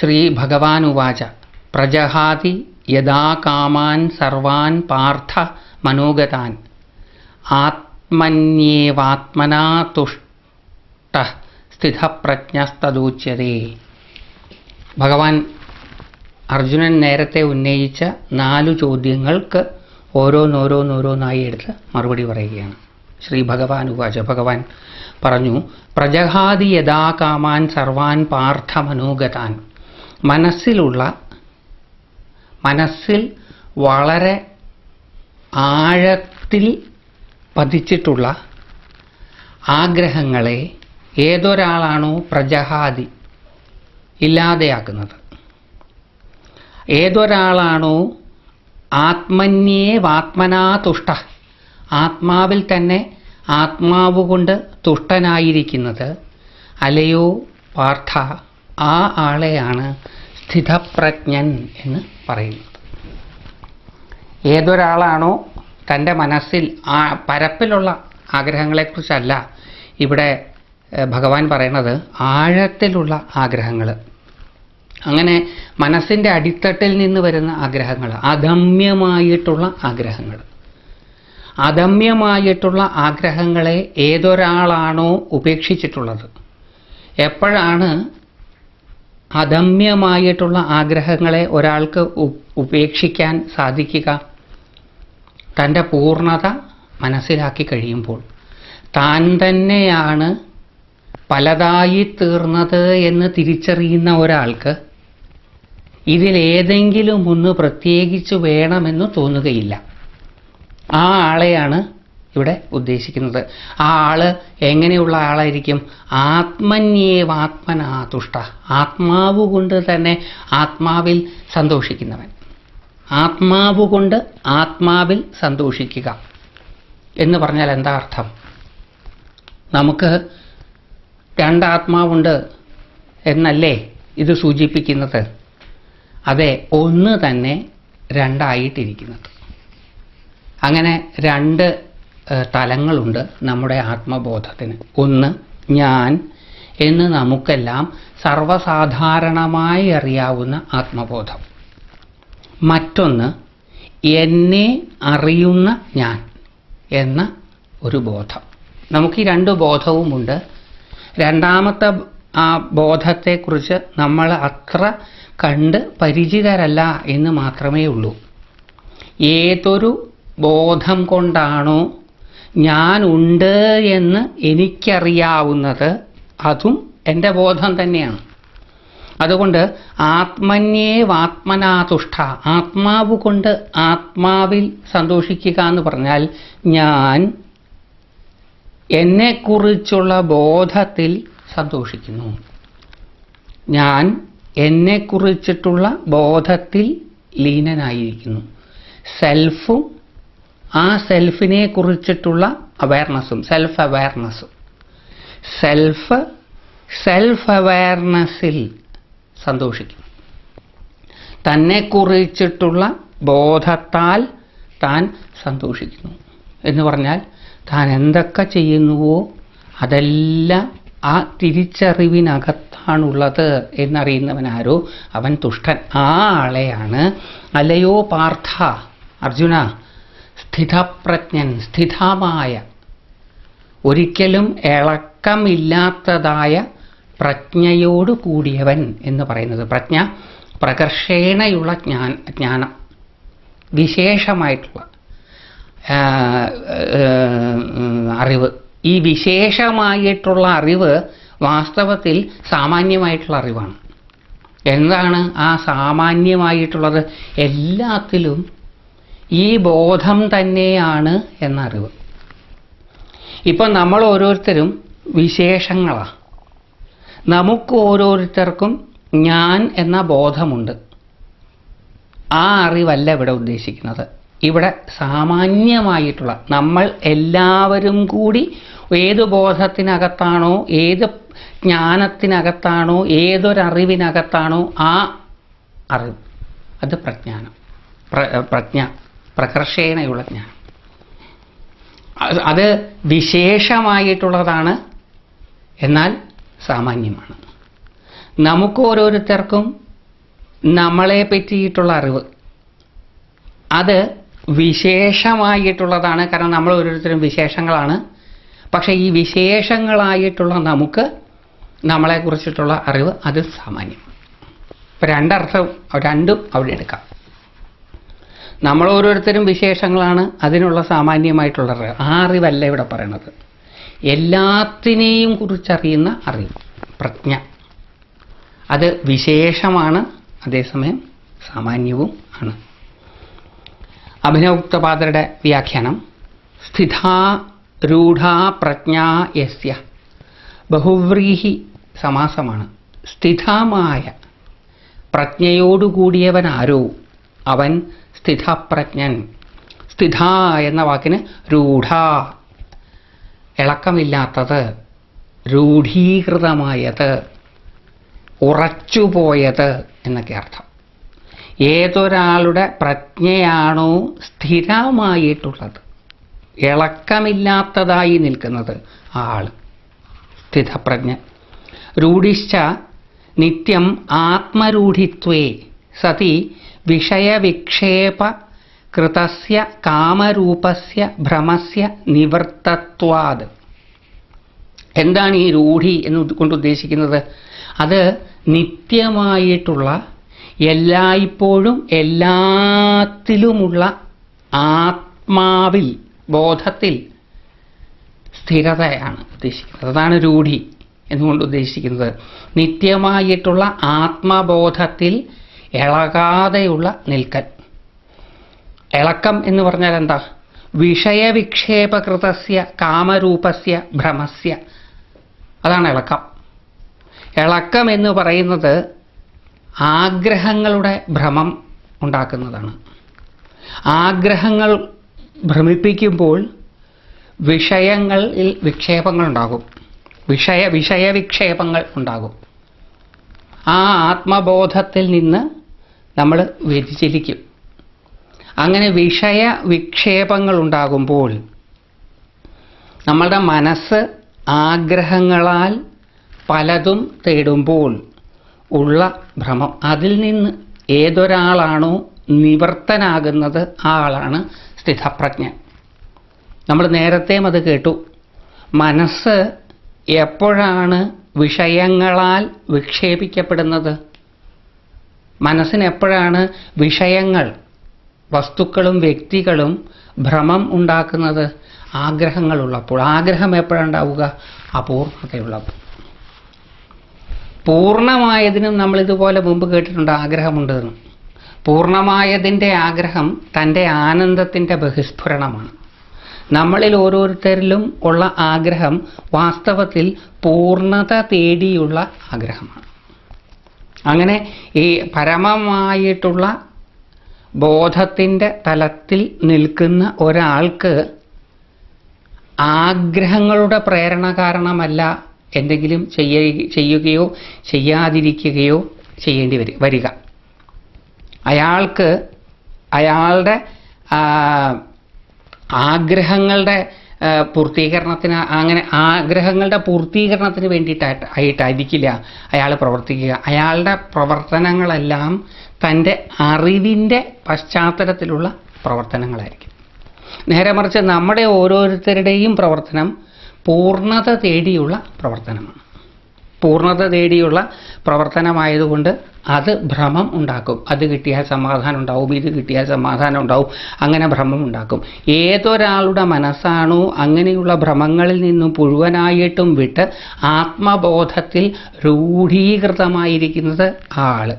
ശ്രീ ഭഗവാൻ ഉവാച പ്രജഹാതി യഥാ കാമാൻ സർവാൻ പാർത്ഥ മനോഗതാൻ ആത്മന്യേവാത്മനാ തുഷ്ടഃ സ്ഥിതപ്രജ്ഞസ്തദുച്യതേ. ഭഗവാൻ അർജുനൻ നേരത്തെ ഉന്നയിച്ച 4 ചോദ്യങ്ങൾക്ക് ഓരോന്നോരോന്നായി എടുത്ത് മറുപടി പറയുകയാണ്. ശ്രീ ഭഗവാൻ ഉവാച, ഭഗവാൻ പറഞ്ഞു, പ്രജഹാതി യഥാ കാമാൻ സർവാൻ പാർത്ഥ മനോഗതാൻ. മനസ്സിൽ വളരെ ആഴത്തിൽ പതിച്ചിട്ടുള്ള ആഗ്രഹങ്ങളെ ഏതൊരാളാണോ പ്രജഹാതി ഇല്ലാതെയാക്കുന്നത്, ഏതൊരാളാണോ ആത്മന്യേവാത്മനാ തുഷ്ട, ആത്മാവിൽ തന്നെ ആത്മാവുകൊണ്ട് തുഷ്ടനായിരിക്കുന്നത്, അലയോ പാർത്ഥ, ആ ആളെയാണ് സ്ഥിതപ്രജ്ഞൻ എന്ന് പറയുന്നത്. ഏതൊരാളാണോ തൻ്റെ മനസ്സിൽ പരപ്പിലുള്ള ആഗ്രഹങ്ങളെക്കുറിച്ചല്ല ഇവിടെ ഭഗവാൻ പറയുന്നത്, ആഴത്തിലുള്ള ആഗ്രഹങ്ങൾ, അങ്ങനെ മനസ്സിൻ്റെ അടിത്തട്ടിൽ നിന്ന് വരുന്ന ആഗ്രഹങ്ങൾ, അദമ്യമായിട്ടുള്ള ആഗ്രഹങ്ങൾ. അദമ്യമായിട്ടുള്ള ആഗ്രഹങ്ങളെ ഏതൊരാളാണോ ഉപേക്ഷിച്ചിട്ടുള്ളത്, എപ്പോഴാണ് അദമ്യമായിട്ടുള്ള ആഗ്രഹങ്ങളെ ഒരാൾക്ക് ഉപേക്ഷിക്കാൻ സാധിക്കുക? തൻ്റെ പൂർണ്ണത മനസ്സിലാക്കി കഴിയുമ്പോൾ. താൻ തന്നെയാണ് പലതായി തീർന്നത് എന്ന് തിരിച്ചറിയുന്ന ഒരാൾക്ക് ഇതിലേതെങ്കിലും ഒന്ന് പ്രത്യേകിച്ച് വേണമെന്ന് തോന്നുകയില്ല. ആ ആളെയാണ് ഇവിടെ ഉദ്ദേശിക്കുന്നത്. ആ ആള് എങ്ങനെയുള്ള ആളായിരിക്കും? ആത്മന്യേവാത്മനാ തുഷ്ട, ആത്മാവ് കൊണ്ട് തന്നെ ആത്മാവിൽ സന്തോഷിക്കുന്നവൻ. ആത്മാവ് കൊണ്ട് ആത്മാവിൽ സന്തോഷിക്കുക എന്ന് പറഞ്ഞാൽ എന്താ അർത്ഥം? നമുക്ക് 2 ആത്മാവുണ്ട് എന്നല്ലേ ഇത് സൂചിപ്പിക്കുന്നത്? അതെ, ഒന്ന് തന്നെ 2 ആയിട്ടിരിക്കുന്നത്. അങ്ങനെ 2 തലങ്ങളുണ്ട് നമ്മുടെ ആത്മബോധത്തിന്. ഒന്ന് ഞാൻ എന്ന് നമുക്കെല്ലാം സർവ്വസാധാരണമായി അറിയാവുന്ന ആത്മബോധം. മറ്റൊന്ന് എന്നെ അറിയുന്ന ഞാൻ എന്ന ഒരു ബോധം. നമുക്ക് ഈ 2 ബോധവുമുണ്ട്. രണ്ടാമത്തെ ആ ബോധത്തെക്കുറിച്ച് നമ്മൾ അത്ര കണ്ട് പരിചിതരല്ല എന്ന് മാത്രമേ ഉള്ളൂ. ഏതൊരു ബോധം കൊണ്ടാണോ ഞാൻ ഉണ്ട് എന്ന് എനിക്കറിയാവുന്നത്, അതും എൻ്റെ ബോധം തന്നെയാണ്. അതുകൊണ്ട് ആത്മന്യേവാത്മനാ തുഷ്ട, ആത്മാവ് കൊണ്ട് ആത്മാവിൽ സന്തോഷിക്കുക എന്ന് പറഞ്ഞാൽ ഞാൻ എന്നെക്കുറിച്ചുള്ള ബോധത്തിൽ സന്തോഷിക്കുന്നു. ഞാൻ എന്നെക്കുറിച്ചിട്ടുള്ള ബോധത്തിൽ ലീനനായിരിക്കുന്നു. സെൽഫും ആ സെൽഫിനെ കുറിച്ചിട്ടുള്ള അവയർനെസ്സും, സെൽഫ് അവയർനെസ്സിൽ സന്തോഷിക്കുന്നു. തന്നെക്കുറിച്ചിട്ടുള്ള ബോധത്താൽ താൻ സന്തോഷിക്കുന്നു എന്ന് പറഞ്ഞാൽ താൻ എന്തൊക്കെ ചെയ്യുന്നുവോ അതെല്ലാം ആ തിരിച്ചറിവിനകത്താണുള്ളത് എന്നറിയുന്നവനാരോ അവൻ തുഷ്ടൻ. ആ ആളെയാണ് അലയോ പാർത്ഥ, അർജുന, സ്ഥിതപ്രജ്ഞൻ, സ്ഥിതമായ, ഒരിക്കലും ഇളക്കമില്ലാത്തതായ പ്രജ്ഞയോട് കൂടിയവൻ എന്ന് പറയുന്നത്. പ്രജ്ഞ പ്രകർഷേണയുള്ള ജ്ഞാനം, വിശേഷമായിട്ടുള്ള അറിവ്. ഈ വിശേഷമായിട്ടുള്ള അറിവ് വാസ്തവത്തിൽ സാമാന്യമായിട്ടുള്ള അറിവാണ്. എന്താണ് ആ സാമാന്യമായിട്ടുള്ളത്? എല്ലാത്തിലും ഈ ബോധം തന്നെയാണ് എന്നറിവ്. ഇപ്പം നമ്മൾ ഓരോരുത്തരും വിശേഷങ്ങളാണ്. നമുക്ക് ഓരോരുത്തർക്കും ഞാൻ എന്ന ബോധമുണ്ട്. ആ അറിവല്ല ഇവിടെ ഉദ്ദേശിക്കുന്നത്. ഇവിടെ സാമാന്യമായിട്ടുള്ള, നമ്മൾ എല്ലാവരും കൂടി ഏത് ബോധത്തിനകത്താണോ, ഏത് ജ്ഞാനത്തിനകത്താണോ, ഏതൊരറിവിനകത്താണോ ആ അറിവ്, അത് പ്രജ്ഞ, പ്രകർഷേണയുള്ള ജ്ഞാനം. അത് വിശേഷമായിട്ടുള്ളതാണ്, എന്നാൽ സാമാന്യമാണ്. നമുക്ക് ഓരോരുത്തർക്കും നമ്മളെ പറ്റിയിട്ടുള്ള അറിവ് അത് വിശേഷമായിട്ടുള്ളതാണ്. കാരണം നമ്മൾ ഓരോരുത്തരും വിശേഷങ്ങളാണ്. പക്ഷേ ഈ വിശേഷങ്ങളായിട്ടുള്ള നമുക്ക് നമ്മളെക്കുറിച്ചിട്ടുള്ള അറിവ് അത് സാമാന്യം. ഇപ്പം രണ്ടും അവിടെ എടുക്കാം. നമ്മൾ ഓരോരുത്തരും വിശേഷങ്ങളാണ്, അതിനുള്ള സാമാന്യമായിട്ടുള്ള അറിവ്. ആ അറിവല്ല ഇവിടെ പറയണത്. എല്ലാത്തിനെയും കുറിച്ചറിയുന്ന അറിവ്, പ്രജ്ഞ, അത് വിശേഷമാണ്, അതേസമയം സാമാന്യവും ആണ്. അഭിനവഗുപ്തപാദരുടെ വ്യാഖ്യാനം: സ്ഥിതാ രൂഢാ പ്രജ്ഞാ യസ്യ. ബഹുവ്രീഹി സമാസമാണ്. സ്ഥിതമായ പ്രജ്ഞയോടുകൂടിയവനാരോ അവൻ സ്ഥിതപ്രജ്ഞൻ. സ്ഥിത എന്ന വാക്കിന് രൂഢ, ഇളക്കമില്ലാത്തത്, രൂഢീകൃതമായത്, ഉറച്ചുപോയത് എന്നൊക്കെ അർത്ഥം. ഏതൊരാളുടെ പ്രജ്ഞയാണോ സ്ഥിരമായിട്ടുള്ളത്, ഇളക്കമില്ലാത്തതായി നിൽക്കുന്നത്, ആ ആള് സ്ഥിതപ്രജ്ഞ. രൂഢിശ്ച നിത്യം ആത്മരൂഢിത്വേ സതി വിഷയവിക്ഷേപ കൃതസ്യ കാമരൂപസ്യ ഭ്രമസ്യ നിവൃത്തത്വാത്. എന്താണ് ഈ രൂഢി എന്നുകൊണ്ട് ഉദ്ദേശിക്കുന്നത്? അത് നിത്യമായിട്ടുള്ള, എല്ലായ്പ്പോഴും എല്ലാത്തിലുമുള്ള ആത്മാവിൽ, ബോധത്തിൽ സ്ഥിരതയാണ് ഉദ്ദേശിക്കുന്നത്. അതാണ് രൂഢി എന്നുകൊണ്ട് ഉദ്ദേശിക്കുന്നത്. നിത്യമായിട്ടുള്ള ആത്മബോധത്തിൽ ഇളകാതെയുള്ള നിൽക്കൽ. ഇളക്കം എന്ന് പറഞ്ഞാൽ എന്താ? വിഷയവിക്ഷേപകൃതസ്യ കാമരൂപസ്യ ഭ്രമസ്യ, അതാണ് ഇളക്കം. ഇളക്കം എന്ന് പറയുന്നത് ആഗ്രഹങ്ങളുടെ ഭ്രമം ഉണ്ടാക്കുന്നതാണ്. ആഗ്രഹങ്ങൾ ഭ്രമിപ്പിക്കുമ്പോൾ വിഷയങ്ങളിൽ വിക്ഷേപങ്ങൾ ഉണ്ടാകും, വിഷയവിക്ഷേപങ്ങൾ ഉണ്ടാകും. ആ ആത്മബോധത്തിൽ നിന്ന് നമ്മൾ വ്യതിചലിക്കും. അങ്ങനെ വിഷയവിക്ഷേപങ്ങൾ ഉണ്ടാകുമ്പോൾ നമ്മളുടെ മനസ്സ് ആഗ്രഹങ്ങളാൽ പലതും തേടുമ്പോൾ ഉള്ള ഭ്രമം, അതിൽ നിന്ന് ഏതൊരാളാണോ നിവർത്തനാകുന്നത് ആ ആളാണ് സ്ഥിതപ്രജ്ഞൻ. നമ്മൾ നേരത്തെയും അത് കേട്ടു. മനസ്സ് എപ്പോഴാണ് വിഷയങ്ങളാൽ വിക്ഷേപിക്കപ്പെടുന്നത്? മനസ്സിന് എപ്പോഴാണ് വിഷയങ്ങൾ, വസ്തുക്കളും വ്യക്തികളും ഭ്രമം ഉണ്ടാക്കുന്നത്? ആഗ്രഹങ്ങളുള്ളപ്പോൾ. ആഗ്രഹം എപ്പോഴുണ്ടാവുക? അപൂർണതയുള്ളപ്പോൾ. പൂർണ്ണമായതിനും നമ്മളിതുപോലെ മുമ്പ് കേട്ടിട്ടുണ്ട് ആഗ്രഹമുണ്ടെന്ന്. പൂർണ്ണമായതിൻ്റെ ആഗ്രഹം തൻ്റെ ആനന്ദത്തിൻ്റെ ബഹിസ്ഫുരണമാണ്. നമ്മളിൽ ഓരോരുത്തരിലും ഉള്ള ആഗ്രഹം വാസ്തവത്തിൽ പൂർണ്ണത തേടിയുള്ള ആഗ്രഹമാണ്. അങ്ങനെ ഈ പരമമായിട്ടുള്ള ബോധത്തിൻ്റെ തലത്തിൽ നിൽക്കുന്ന ഒരാൾക്ക് ആഗ്രഹങ്ങളുടെ പ്രേരണ കാരണമല്ല എന്തെങ്കിലും ചെയ്യുകയോ ചെയ്യാതിരിക്കുകയോ ചെയ്യേണ്ടി വരിക. അയാൾക്ക് അയാളുടെ ആഗ്രഹങ്ങളുടെ പൂർത്തീകരണത്തിന്, അങ്ങനെ ആഗ്രഹങ്ങളുടെ പൂർത്തീകരണത്തിന് വേണ്ടിയിട്ടായിരിക്കില്ല അയാൾ പ്രവർത്തിക്കുക. അയാളുടെ പ്രവർത്തനങ്ങളെല്ലാം തൻ്റെ അറിവിൻ്റെ പശ്ചാത്തലത്തിലുള്ള പ്രവർത്തനങ്ങളായിരിക്കും. നേരെ മറിച്ച് നമ്മുടെ ഓരോരുത്തരുടെയും പ്രവർത്തനം പൂർണ്ണത തേടിയുള്ള പ്രവർത്തനമാണ്. പൂർണ്ണത തേടിയുള്ള പ്രവർത്തനമായതുകൊണ്ട് അത് ഭ്രമം ഉണ്ടാക്കും. അത് കിട്ടിയാൽ സമാധാനം ഉണ്ടാവും, ഇത് കിട്ടിയാൽ സമാധാനം ഉണ്ടാവും, അങ്ങനെ ഭ്രമം ഉണ്ടാക്കും. ഏതൊരാളുടെ മനസ്സാണോ അങ്ങനെയുള്ള ഭ്രമങ്ങളിൽ നിന്നും മുഴുവനായിട്ടും വിട്ട് ആത്മബോധത്തിൽ രൂഢീകൃതമായിരിക്കുന്നത് ആ ആള്.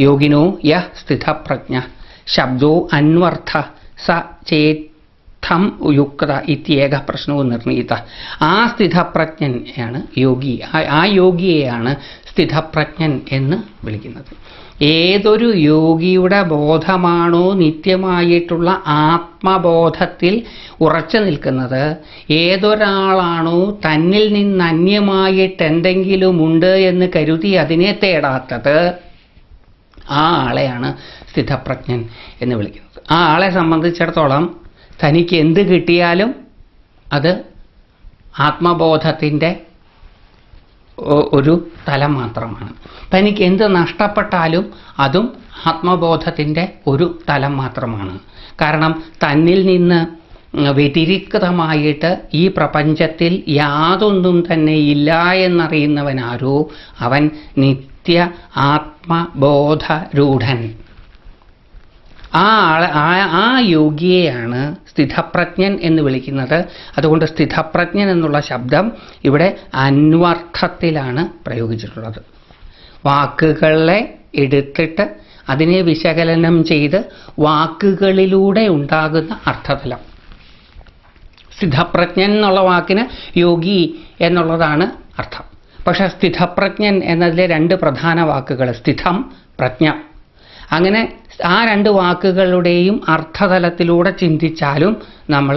യോഗിനോ യഃ സ്ഥിതപ്രജ്ഞ ശബ്ദോ അന്വർത്ഥ സ ചേത്തം യുക്ത ഇത്യേക പ്രശ്നവും നിർണീത. ആ സ്ഥിതപ്രജ്ഞനെയാണ് യോഗി. ആ യോഗിയെയാണ് സ്ഥിതപ്രജ്ഞൻ എന്ന് വിളിക്കുന്നത്. ഏതൊരു യോഗിയുടെ ബോധമാണോ നിത്യമായിട്ടുള്ള ആത്മബോധത്തിൽ ഉറച്ചു നിൽക്കുന്നത്, ഏതൊരാളാണോ തന്നിൽ നിന്ന് അന്യമായിട്ട് എന്തെങ്കിലുമുണ്ട് എന്ന് കരുതി അതിനെ തേടാത്തത്, ആ ആളെയാണ് സ്ഥിതപ്രജ്ഞൻ എന്ന് വിളിക്കുന്നത്. ആ ആളെ സംബന്ധിച്ചിടത്തോളം തനിക്ക് എന്ത് കിട്ടിയാലും അത് ആത്മബോധത്തിൻ്റെ ഒരു തലം മാത്രമാണ്. തനിക്ക് എന്ത് നഷ്ടപ്പെട്ടാലും അതും ആത്മബോധത്തിൻ്റെ ഒരു തലം മാത്രമാണ്. കാരണം തന്നിൽ നിന്ന് വ്യതിരിക്തമായിട്ട് ഈ പ്രപഞ്ചത്തിൽ യാതൊന്നും തന്നെ ഇല്ല എന്നറിയുന്നവനാരോ അവൻ നിത്യ ആത്മബോധരൂഢൻ. ആ യോഗിയെയാണ് സ്ഥിതപ്രജ്ഞൻ എന്ന് വിളിക്കുന്നത്. അതുകൊണ്ട് സ്ഥിതപ്രജ്ഞൻ എന്നുള്ള ശബ്ദം ഇവിടെ അന്വർത്ഥത്തിലാണ് പ്രയോഗിച്ചിട്ടുള്ളത്. വാക്കുകളെ എടുത്തിട്ട് അതിനെ വിശകലനം ചെയ്ത് വാക്കുകളിലൂടെ ഉണ്ടാകുന്ന അർത്ഥതലം. സ്ഥിതപ്രജ്ഞൻ എന്നുള്ള വാക്കിന് യോഗി എന്നുള്ളതാണ് അർത്ഥം. പക്ഷെ സ്ഥിതപ്രജ്ഞൻ എന്നതിലെ രണ്ട് പ്രധാന വാക്കുകൾ സ്ഥിതം, പ്രജ്ഞ. അങ്ങനെ ആ രണ്ട് വാക്കുകളുടെയും അർത്ഥതലത്തിലൂടെ ചിന്തിച്ചാലും നമ്മൾ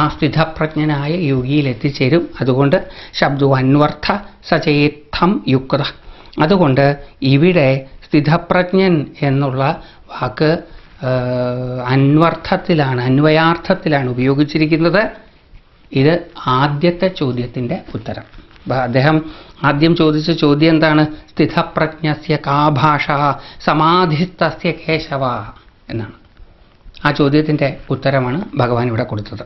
ആ സ്ഥിതപ്രജ്ഞനായ യോഗിയിൽ എത്തിച്ചേരും. അതുകൊണ്ട് ശബ്ദു അന്വർത്ഥ സചേത്തം യുക്ത. അതുകൊണ്ട് ഇവിടെ സ്ഥിതപ്രജ്ഞൻ എന്നുള്ള വാക്ക് അന്വർത്ഥത്തിലാണ്, അന്വയാർത്ഥത്തിലാണ് ഉപയോഗിച്ചിരിക്കുന്നത്. ഇത് ആദ്യത്തെ ചോദ്യത്തിൻ്റെ ഉത്തരം. അദ്ദേഹം ആദ്യം ചോദിച്ച ചോദ്യം എന്താണ്? സ്ഥിതപ്രജ്ഞസ്യ കാ ഭാഷ സമാധിസ്ഥസ്യ കേശവ എന്നാണ്. ആ ചോദ്യത്തിൻ്റെ ഉത്തരമാണ് ഭഗവാൻ ഇവിടെ കൊടുത്തത്.